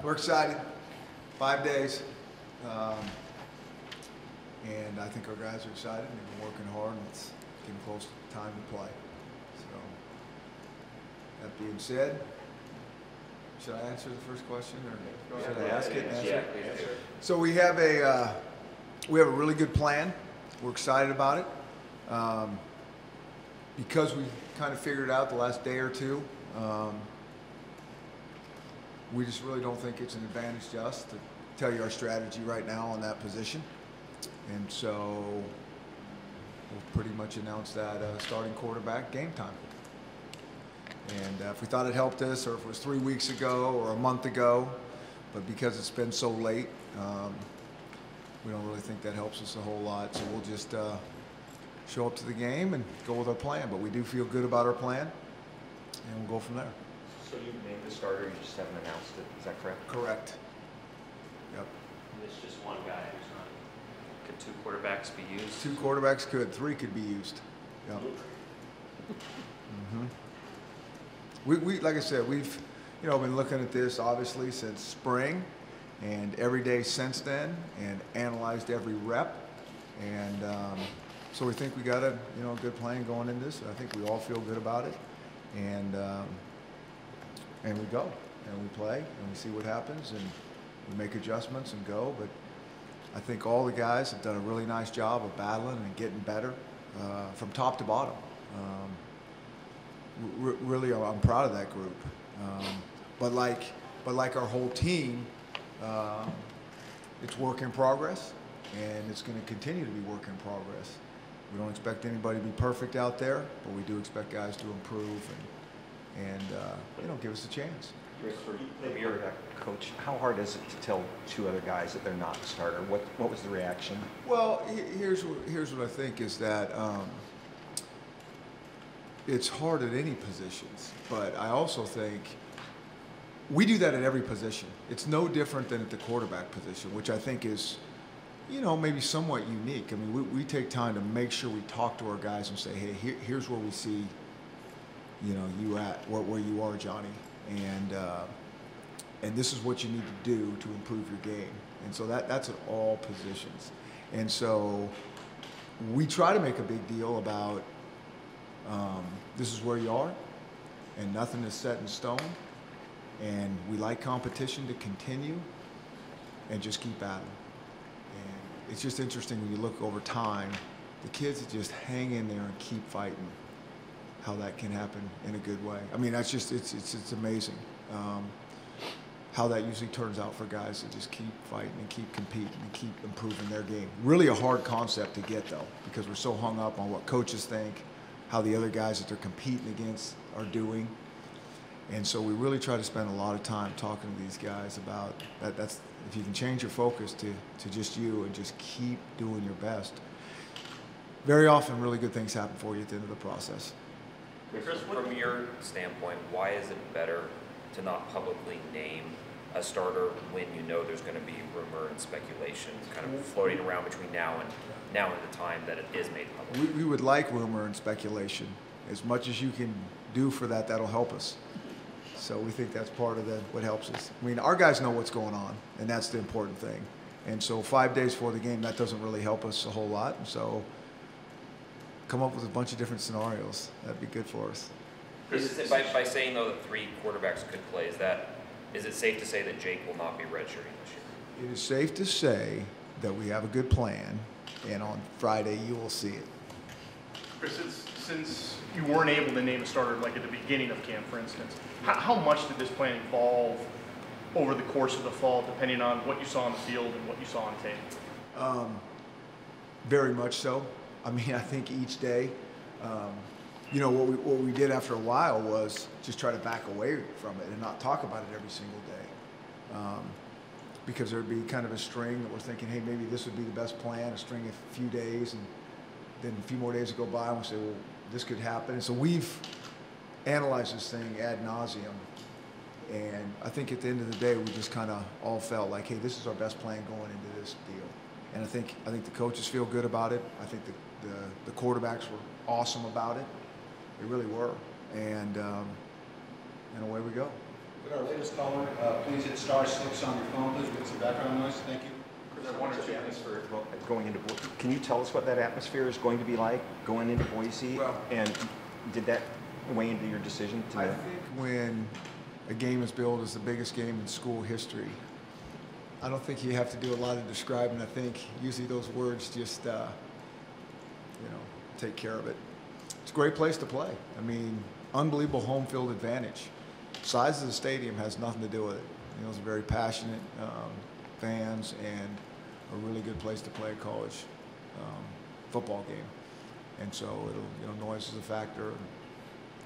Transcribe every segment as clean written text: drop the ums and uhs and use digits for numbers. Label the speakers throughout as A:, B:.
A: We're excited. 5 days. And I think our guys are excited and they've been working hard and it's getting close to time to play. So, that being said, should I answer the first question or should I ask it and answer it?
B: Yeah, please.
A: So we have a really good plan. We're excited about it. Because we kind of figured it out the last day or two, we just really don't think it's an advantage to us to tell you our strategy right now on that position. And so we'll pretty much announce that starting quarterback game time. And if we thought it helped us, or if it was 3 weeks ago or a month ago, but because it's been so late, we don't really think that helps us a whole lot. So we'll just show up to the game and go with our plan. But we do feel good about our plan, and we'll go from there.
B: So you named the starter, you just haven't announced it, is that correct?
A: Correct. Yep.
C: And it's just one guy who's not. Could two quarterbacks be used?
A: 2 quarterbacks could, 3 could be used. Yep. We like I said, we've been looking at this obviously since spring, and every day since then, and analyzed every rep, and so we think we got a good plan going in this. I think we all feel good about it, and we go and we play and we see what happens and we make adjustments and go. But I think all the guys have done a really nice job of battling and getting better from top to bottom. Really, I'm proud of that group. But like our whole team, it's work in progress, and it's going to continue to be work in progress. We don't expect anybody to be perfect out there, but we do expect guys to improve and give us a chance.
B: From your coach, how hard is it to tell 2 other guys that they're not the starter? What was the reaction?
A: Well, here's what I think is that it's hard at any positions, but I also think we do that at every position. It's no different than at the quarterback position, which I think is, maybe somewhat unique. I mean, we take time to make sure we talk to our guys and say, hey, here's where we see, you at, where you are, Johnny, and this is what you need to do to improve your game. And so that's at all positions. And so we try to make a big deal about this is where you are, and nothing is set in stone. And we like competition to continue and just keep at them. And it's just interesting when you look over time, the kids that just hang in there and keep fighting, how that can happen in a good way. I mean, that's just, it's amazing how that usually turns out for guys that just keep fighting and keep competing and keep improving their game. Really a hard concept to get, though, because we're so hung up on what coaches think, how the other guys that they're competing against are doing. And so we really try to spend a lot of time talking to these guys about that. That's, if you can change your focus to just you and just keep doing your best, very often really good things happen for you at the end of the process.
D: Chris, from your standpoint, why is it better to not publicly name a starter when you know there's going to be rumor and speculation kind of floating around between now and the time that it is made public?
A: We would like rumor and speculation. As much as you can do for that, that'll help us. So we think that's part of what helps us. I mean, our guys know what's going on, and that's the important thing. And so 5 days before the game, that doesn't really help us a whole lot. And so come up with a bunch of different scenarios. That'd be good for us.
D: By saying, though, that 3 quarterbacks could play, is it safe to say that Jake will not be redshirting this year?
A: It is safe to say that we have a good plan, and on Friday you will see it.
E: Chris, since you weren't able to name a starter like at the beginning of camp, for instance, how much did this plan evolve over the course of the fall, depending on what you saw on the field and what you saw on tape?
A: Very much so. I mean, I think each day, what we did after a while was just try to back away from it and not talk about it every single day. Because there'd be kind of a string that we're thinking, hey, maybe this would be the best plan, a string of a few days, and then a few more days would go by and we'll say, well, this could happen. And so we've analyzed this thing ad nauseum. And I think at the end of the day, we just kind of all felt like, hey, this is our best plan going into this deal. And I think the coaches feel good about it. I think the quarterbacks were awesome about it. They really were. And away we go.
F: With our latest caller, please hit *6 on your phone, please. Get some background noise. Thank you.
B: Going into can you tell us what that atmosphere is going to be like going into Boise?
A: Well,
B: and did that weigh into your decision to?
A: I think when a game is billed as the biggest game in school history, I don't think you have to do a lot of describing. I think usually those words just, take care of it. It's a great place to play. I mean, unbelievable home field advantage. Size of the stadium has nothing to do with it. It's a very passionate fans and a really good place to play a college football game. And so noise is a factor.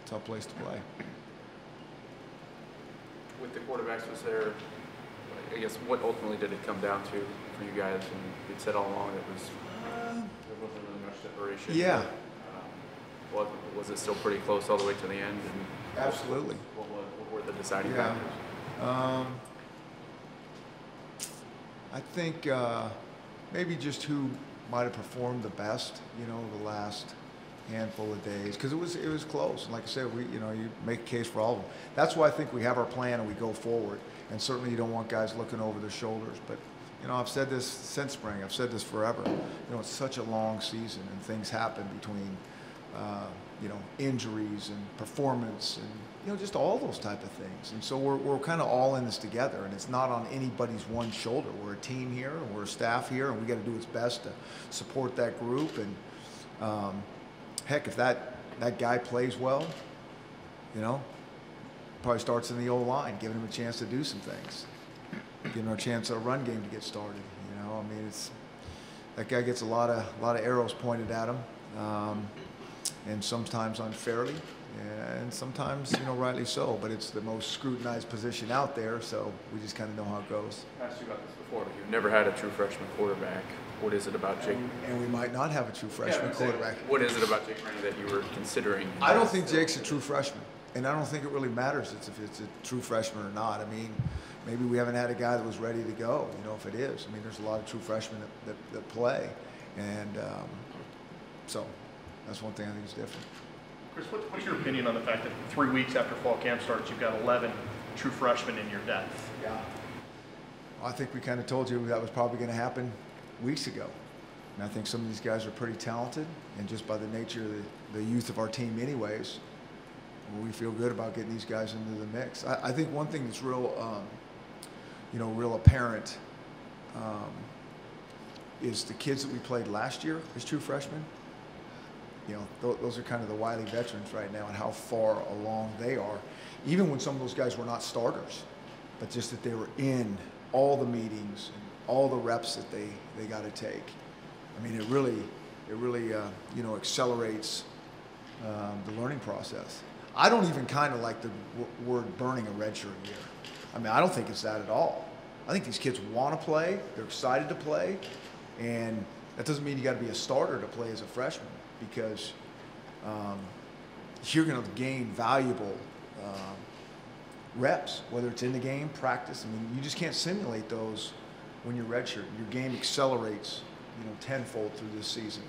A: Tough place to play.
G: With the quarterbacks, was there, I guess, what ultimately did it come down to for you guys? And you'd said all along it was, there wasn't really much separation.
A: Yeah.
G: But, was it still pretty close all the way to the end? And
A: absolutely.
G: What were the deciding factors?
A: I think maybe just who might have performed the best, the last handful of days, because it was close. And like I said, you make a case for all of them. That's why I think we have our plan and we go forward. And certainly you don't want guys looking over their shoulders. But I've said this since spring. I've said this forever. It's such a long season and things happen between injuries and performance and just all those type of things. And so we're kind of all in this together, and it's not on anybody's one shoulder. We're a team here, and we're a staff here, and we got to do its best to support that group. And heck, if that guy plays well, probably starts in the O-line, giving him a chance to do some things, giving him a chance at a run game to get started. I mean, that guy gets a lot of arrows pointed at him, and sometimes unfairly, and sometimes rightly so. But it's the most scrutinized position out there, so we just kind of know how it goes.
G: I asked you about this before, but you've never had a true freshman quarterback. What is it about Jake?
A: And we might not have a true freshman quarterback.
G: What is it about Jake Rennie that you were considering?
A: I don't think Jake's a true freshman, and I don't think it really matters if it's a true freshman or not. I mean, maybe we haven't had a guy that was ready to go, if it is. I mean, there's a lot of true freshmen that play, and so that's one thing I think is different.
E: Chris, what's your opinion on the fact that 3 weeks after fall camp starts, you've got 11 true freshmen in your depth?
A: Yeah. Well, I think we kind of told you that was probably going to happen weeks ago. And I think some of these guys are pretty talented, and just by the nature of the youth of our team anyways, we feel good about getting these guys into the mix. I think one thing that's real apparent is the kids that we played last year as true freshmen. Those are kind of the wily veterans right now, and how far along they are, even when some of those guys were not starters, but just that they were in all the meetings and all the reps that they got to take. I mean, it really accelerates the learning process. I don't even kind of like the word burning a redshirt year. I mean, I don't think it's that at all. I think these kids want to play, they're excited to play, and that doesn't mean you got to be a starter to play as a freshman, because you're going to gain valuable reps, whether it's in the game, practice. I mean, you just can't simulate those when you're redshirt. Your game accelerates, tenfold through this season.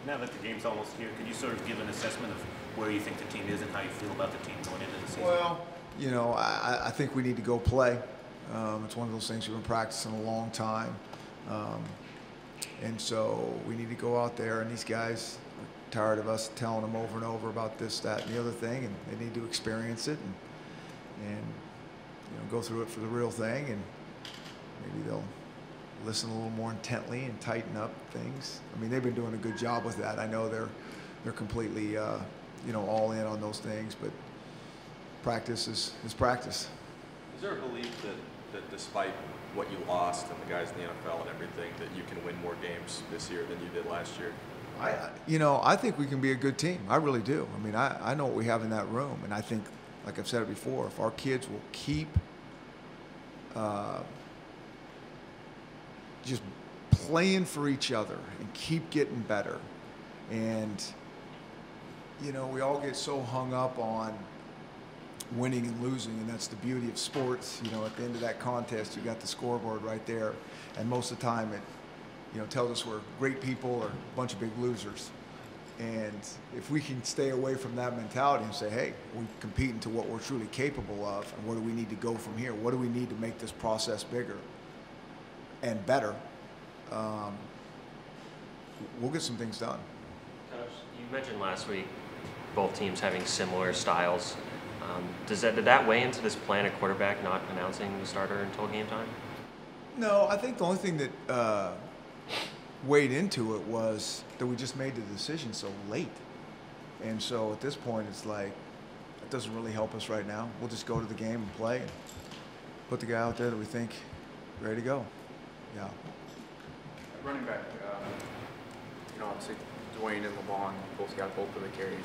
C: Now that the game's almost here, could you sort of give an assessment of where you think the team is and how you feel about the team going into the season?
A: Well, I think we need to go play. It's one of those things we've been practicing a long time. And so we need to go out there, and these guys are tired of us telling them over and over about this, that, and the other thing, and they need to experience it and go through it for the real thing, and maybe they'll listen a little more intently and tighten up things. I mean, they've been doing a good job with that. I know they're completely all in on those things, but practice is practice.
H: Is there a belief that despite what you lost and the guys in the NFL and everything, that you can win more games this year than you did last year?
A: I think we can be a good team. I really do. I mean, I know what we have in that room, and I think, like I've said it before, if our kids will keep just playing for each other and keep getting better, and we all get so hung up on winning and losing, and that's the beauty of sports. At the end of that contest, you got the scoreboard right there, and most of the time it tells us we're great people or a bunch of big losers. And if we can stay away from that mentality and say, hey, we compete into what we're truly capable of, and where do we need to go from here? What do we need to make this process bigger and better? We'll get some things done.
I: Coach, you mentioned last week both teams having similar styles. Did that weigh into this plan at quarterback not announcing the starter until game time?
A: No, I think the only thing that weighed into it was that we just made the decision so late. And so at this point, it's like, it doesn't really help us right now. We'll just go to the game and play and put the guy out there that we think ready to go. Yeah.
G: Running back, obviously Dwayne and LeVon both got both of the carries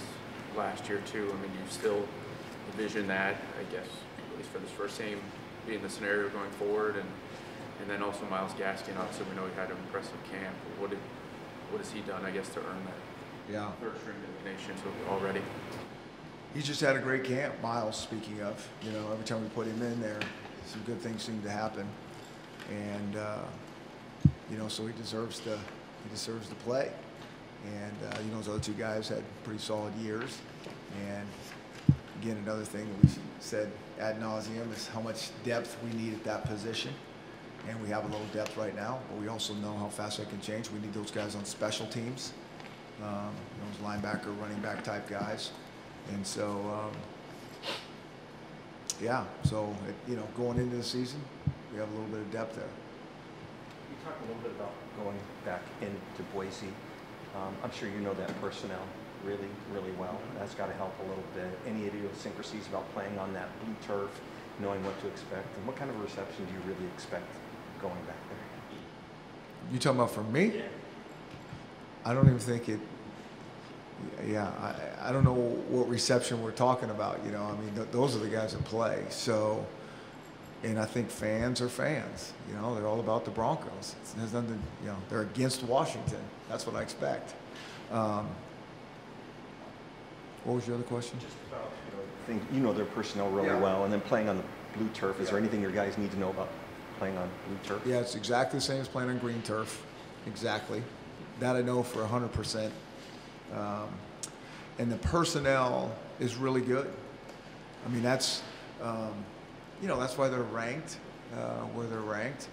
G: last year too. I mean, do you still envision that, I guess, at least for this first game, being the scenario going forward? And then also Myles Gaskin, obviously we know he had an impressive camp. What has he done, I guess, to earn that third string designation already?
A: He's just had a great camp, Miles, speaking of. Every time we put him in there, some good things seem to happen. And, so he deserves to play. And, those other two guys had pretty solid years. And, again, another thing that we said ad nauseum is how much depth we need at that position. And we have a little depth right now, but we also know how fast that can change. We need those guys on special teams, those linebacker, running back type guys. And so, going into the season, we have a little bit of depth there.
B: You talked a little bit about going back into Boise. I'm sure you know that personnel really, really well. That's got to help a little bit. Any idiosyncrasies about playing on that blue turf, knowing what to expect, and what kind of reception do you really expect going back there?
A: You talking about for me?
B: Yeah.
A: I don't even think it. Yeah, I don't know what reception we're talking about. Those are the guys that play. So, and I think fans are fans. They're all about the Broncos. It has nothing to, they're against Washington. That's what I expect. What was your other question?
B: Just about, their personnel really well, and then playing on the blue turf. Is there anything your guys need to know about playing on blue turf?
A: Yeah, it's exactly the same as playing on green turf. Exactly. That I know for 100%. And the personnel is really good. I mean, that's why they're ranked where they're ranked.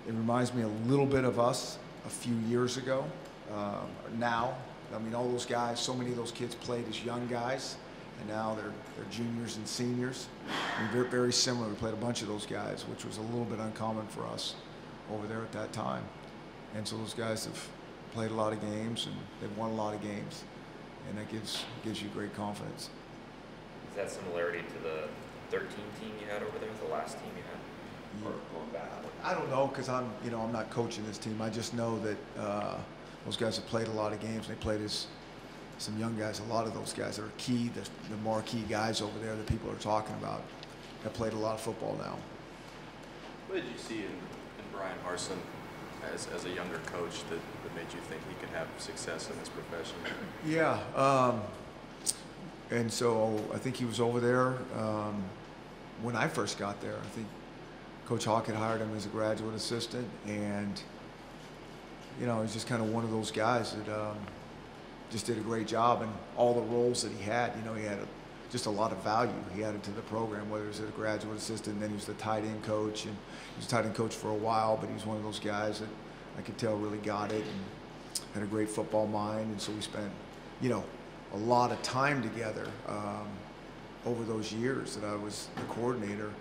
A: It reminds me a little bit of us a few years ago. Now, all those guys, so many of those kids played as young guys, and now they're juniors and seniors. Very, very similar. We played a bunch of those guys, which was a little bit uncommon for us over there at that time. And so those guys have played a lot of games, and they've won a lot of games, and that gives you great confidence.
D: Is that similarity to the 13 team you had over there, the last team you had? Or going back?
A: I don't know, because I'm not coaching this team. I just know that those guys have played a lot of games. They played as some young guys. A lot of those guys that are key, the marquee guys over there that people are talking about, have played a lot of football now.
H: What did you see in Brian Harsin as a younger coach that made you think he could have success in this profession?
A: Yeah, and so I think he was over there when I first got there. I think Coach Hawk had hired him as a graduate assistant, and he's just kind of one of those guys that just did a great job in all the roles that he had. He had just a lot of value he added to the program, whether he was a graduate assistant, then he was the tight end coach, and he was tight end coach for a while, but he was one of those guys that I could tell really got it and had a great football mind. And so we spent, a lot of time together over those years that I was the coordinator.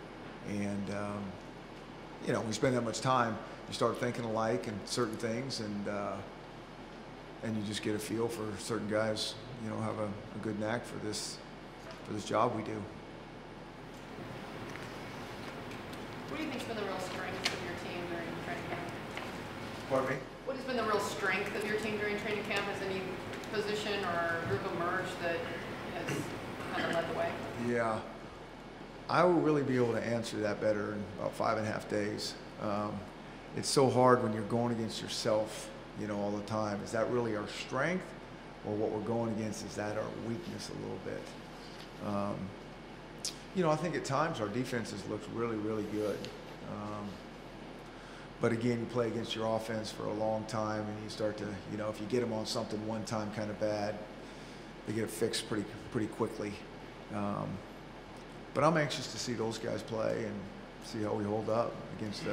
A: And, when you spend that much time, you start thinking alike and certain things, and you just get a feel for certain guys, have a good knack for this job we do.
J: What do you think's been the real strength of your team during training camp?
A: Pardon me?
J: What has been the real strength of your team during training camp? Has any position or group emerged that has kind of led the way?
A: Yeah. I will really be able to answer that better in about 5.5 days. It's so hard when you're going against yourself, all the time. Is that really our strength, or what we're going against, is that our weakness a little bit? I think at times our defenses looked really, really good. But again, you play against your offense for a long time, and you start to, you know, if you get them on something one time kind of bad, they get it fixed pretty quickly. But I'm anxious to see those guys play and see how we hold up against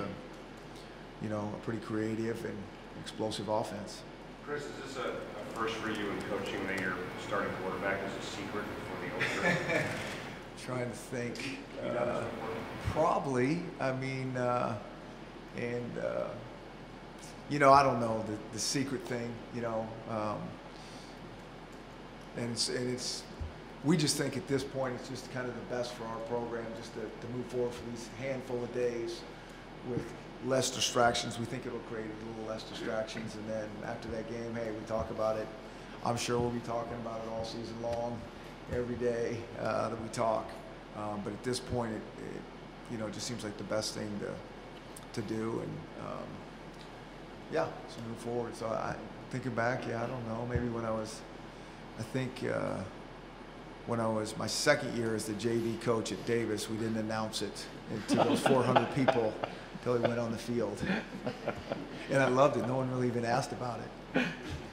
A: you know, a pretty creative and explosive offense.
K: Chris, is this a first for you in coaching that your starting quarterback is a secret before the ultra?
A: Trying to think.
K: You know this
A: Probably. I mean, you know, I don't know the secret thing. You know, and it's we just think at this point it's just kind of the best for our program just to move forward for these handful of days with less distractions. We think it'll create a little less distractions, and then after that game, hey, we talk about it. I'm sure we'll be talking about it all season long, every day that we talk. But at this point, it you know, just seems like the best thing to do, and yeah, so move forward. So thinking back, yeah, I don't know, maybe when I think when I was my second year as the JV coach at Davis, we didn't announce it to those 400 people until he went on the field. And I loved it. No one really even asked about it.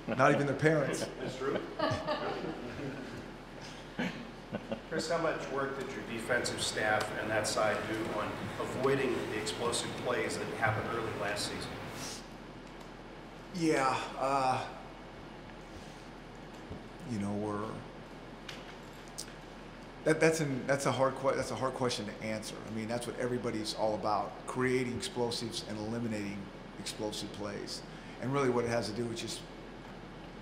A: Not even their parents.
K: That's true.
L: Chris, how much work did your defensive staff and that side do on avoiding the explosive plays that happened early last season?
A: Yeah, you know, that's a hard question to answer. I mean, that's what everybody's all about: creating explosives and eliminating explosive plays. And really, what it has to do with just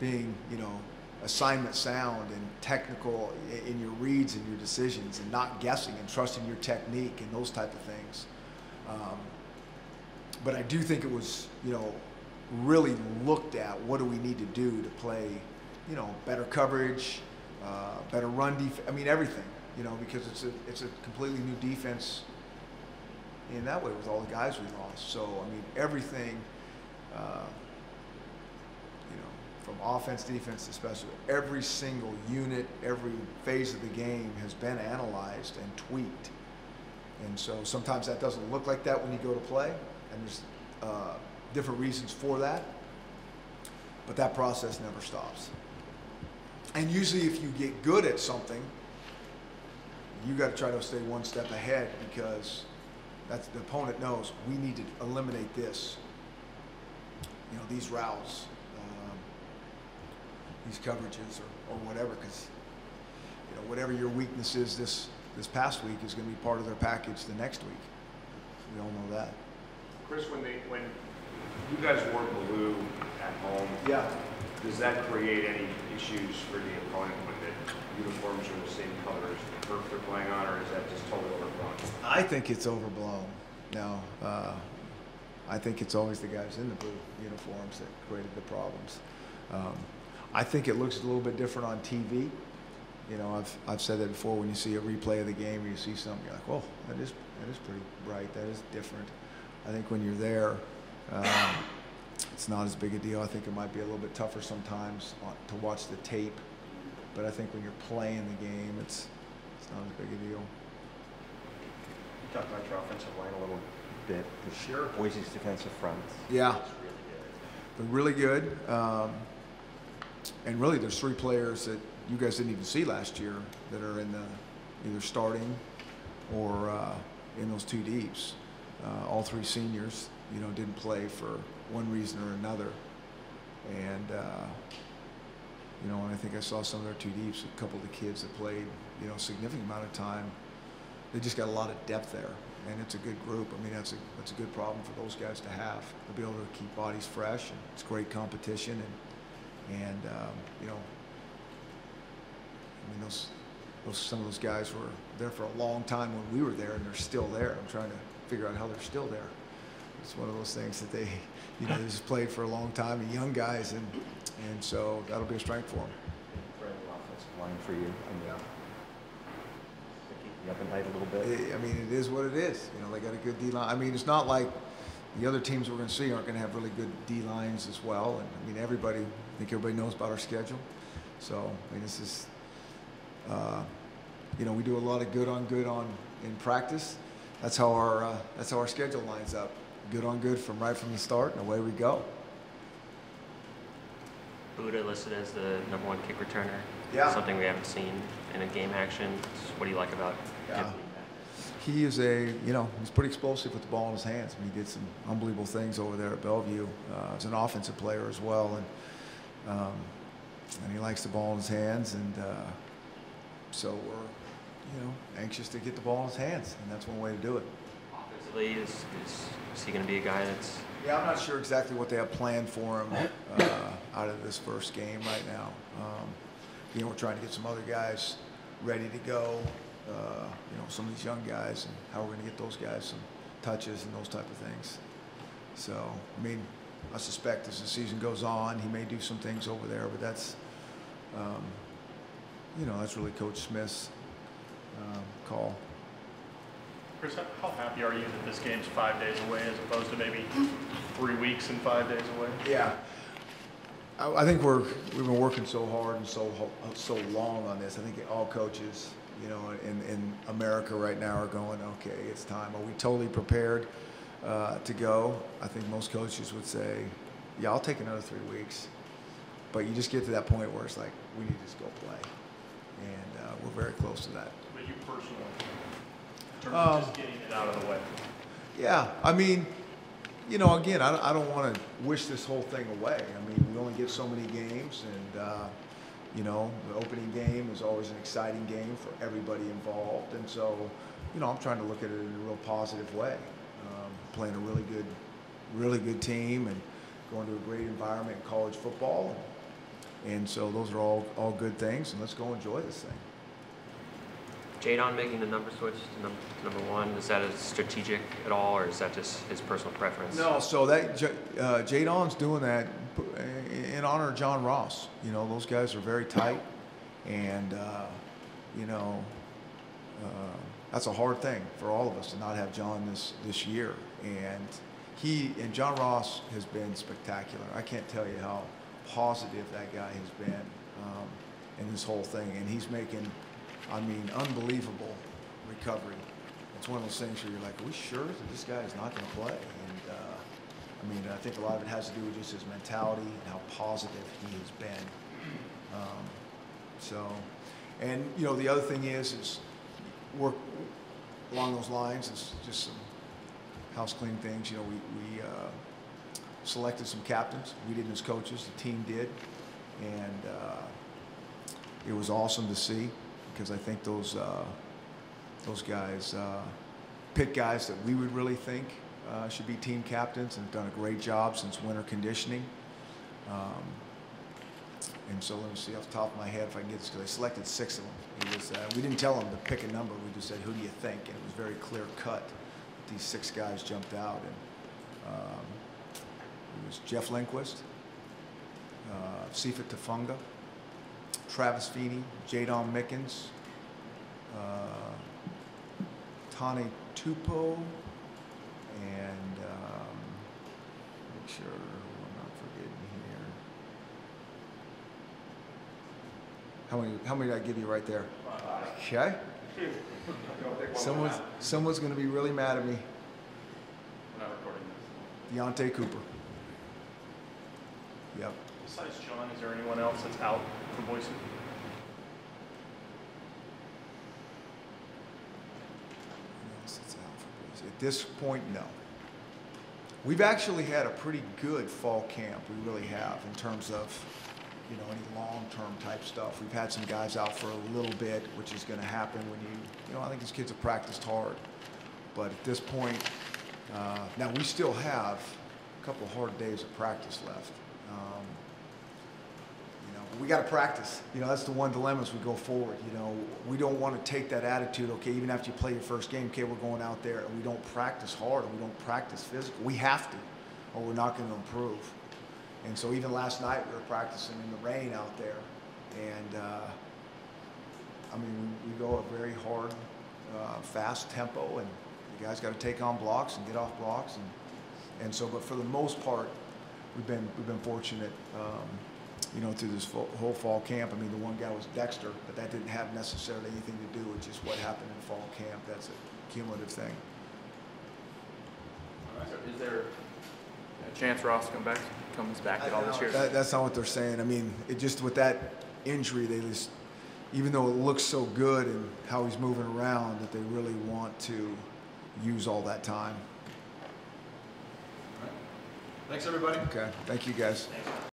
A: being, you know, assignment sound and technical in your reads and your decisions, and not guessing and trusting your technique and those type of things. But I do think it was, you know, really looked at what do we need to do to play, you know, better coverage, better run defense. I mean, everything, you know, because it's a completely new defense in that way with all the guys we lost. So I mean, everything, you know, from offense, defense to special, every single unit, every phase of the game has been analyzed and tweaked. And so sometimes that doesn't look like that when you go to play, and there's different reasons for that, but that process never stops. And usually if you get good at something, you got to try to stay one step ahead, because that's the opponent knows we need to eliminate this, you know, these routes, these coverages, or whatever, because, you know, whatever your weakness is this past week is going to be part of their package the next week. We all know that.
K: Chris, when you guys wore blue at home,
A: Yeah.
K: does that create any issues for the opponent when the uniforms are the same color as the turf they're playing on, or is that just totally overblown?
A: I think it's overblown. No, I think it's always the guys in the blue uniforms that created the problems. I think it looks a little bit different on TV. You know, I've said that before. When you see a replay of the game, or you see something, you're like, "Whoa, that is pretty bright. That is different." I think when you're there, it's not as big a deal. I think it might be a little bit tougher sometimes to watch the tape, but I think when you're playing the game, it's not as big a deal.
B: You talked about your offensive line a little bit. Sure. Boise's defensive front.
A: Yeah. They're really good. And really, there's three players that you guys didn't even see last year that are in the either starting or in those two deeps. All three seniors, you know, didn't play for one reason or another. And, you know, and I think I saw some of their two deeps, a couple of the kids that played, you know, a significant amount of time. They just got a lot of depth there, and it's a good group. I mean, that's a good problem for those guys to have. They'll be able to keep bodies fresh, and it's great competition. And you know, I mean, some of those guys were there for a long time when we were there, and they're still there. I'm trying to figure out how they're still there. It's one of those things that they, you know, they just played for a long time, and young guys, and so that'll be a strength for them.
B: Incredible offensive line for you. I mean, keep you up at night a little bit.
A: I mean, it is what it is. You know, they got a good D line. I mean, it's not like the other teams we're going to see aren't going to have really good D lines as well. And I mean, I think everybody knows about our schedule. So I mean, this is, you know, we do a lot of good on in practice. That's how our schedule lines up. good on good from right from the start, and away we go.
I: Buda listed as the #1 kick returner.
A: Yeah.
I: Something we haven't seen in a game action. What do you like about him?
A: He is he's pretty explosive with the ball in his hands. I mean, he did some unbelievable things over there at Bellevue. He's an offensive player as well, and he likes the ball in his hands, and so we're, anxious to get the ball in his hands, and that's one way to do it.
I: Offensively, is he going to be a guy that's...
A: Yeah, I'm not sure exactly what they have planned for him out of this first game right now. We're trying to get some other guys ready to go. Some of these young guys, and how we're going to get those guys some touches and those type of things. So, I mean, I suspect as the season goes on, he may do some things over there, but that's, that's really Coach Smith's call.
E: Chris, how happy are you that this game's 5 days away as opposed to maybe 3 weeks and 5 days away?
A: Yeah. I think we've been working so hard and so long on this. I think all coaches, in America right now are going, okay, it's time. Are we totally prepared to go? I think most coaches would say, yeah, I'll take another 3 weeks. But you just get to that point where it's like, we need to just go play. And we're very close to that.
E: But you personally, in terms of just getting it out of the way?
A: Yeah, I mean, again, I don't want to wish this whole thing away. I mean, we only get so many games, and the opening game is always an exciting game for everybody involved, and so, I'm trying to look at it in a real positive way. Playing a really good team, and going to a great environment in college football, and so those are all good things, and let's go enjoy this thing.
I: Jadon making the number switch to #1, is that a strategic at all, or is that just his personal preference?
A: No, so that Jadon's doing that in honor of John Ross. Those guys are very tight, and that's a hard thing for all of us to not have John this year. And John Ross has been spectacular. I can't tell you how positive that guy has been in this whole thing, and he's making, unbelievable recovery. It's one of those things where you're like, are we sure that this guy is not going to play? And I think a lot of it has to do with just his mentality and how positive he has been. The other thing is work along those lines. It's just some house cleaning things. We selected some captains. We didn't as coaches. The team did, and it was awesome to see, because I think those guys pick guys that we would really think should be team captains, and have done a great job since winter conditioning. And so let me see off the top of my head if I can get this, because I selected 6 of them. We didn't tell them to pick a number. We just said, who do you think? And it was very clear cut. These 6 guys jumped out, and it was Jeff Lindquist, Sifa Tafunga, Travis Feeney, Jadon Mickens, Tani Tupou, and make sure I'm not forgetting here. How many did I give you right there? Okay. Someone's going to be really mad at me.
E: We're not recording this.
A: Deontay Cooper. Yep.
E: Besides John, is there anyone else that's out for Boise?
A: At this point, no. We've actually had a pretty good fall camp. We really have, in terms of, any long-term type stuff. We've had some guys out for a little bit, which is going to happen when I think these kids have practiced hard. But at this point, now we still have a couple hard days of practice left. We got to practice. That's the one dilemma as we go forward. We don't want to take that attitude, okay, even after you play your first game, okay, we're going out there and we don't practice hard, or we don't practice physical. We have to, or we're not going to improve. And so even last night we were practicing in the rain out there, and we go a very hard, fast tempo, and the guys got to take on blocks and get off blocks, and so. But for the most part, we've been fortunate. Through this whole fall camp. The one guy was Dexter, but that didn't have necessarily anything to do with just what happened in fall camp. That's a cumulative thing.
G: Is there a chance Ross comes back at all this year?
A: That's not what they're saying. I mean, it just with that injury, they just, even though it looks so good and how he's moving around, that they really want to use all that time.
F: Thanks, everybody.
A: Okay, thank you guys.
C: Thanks.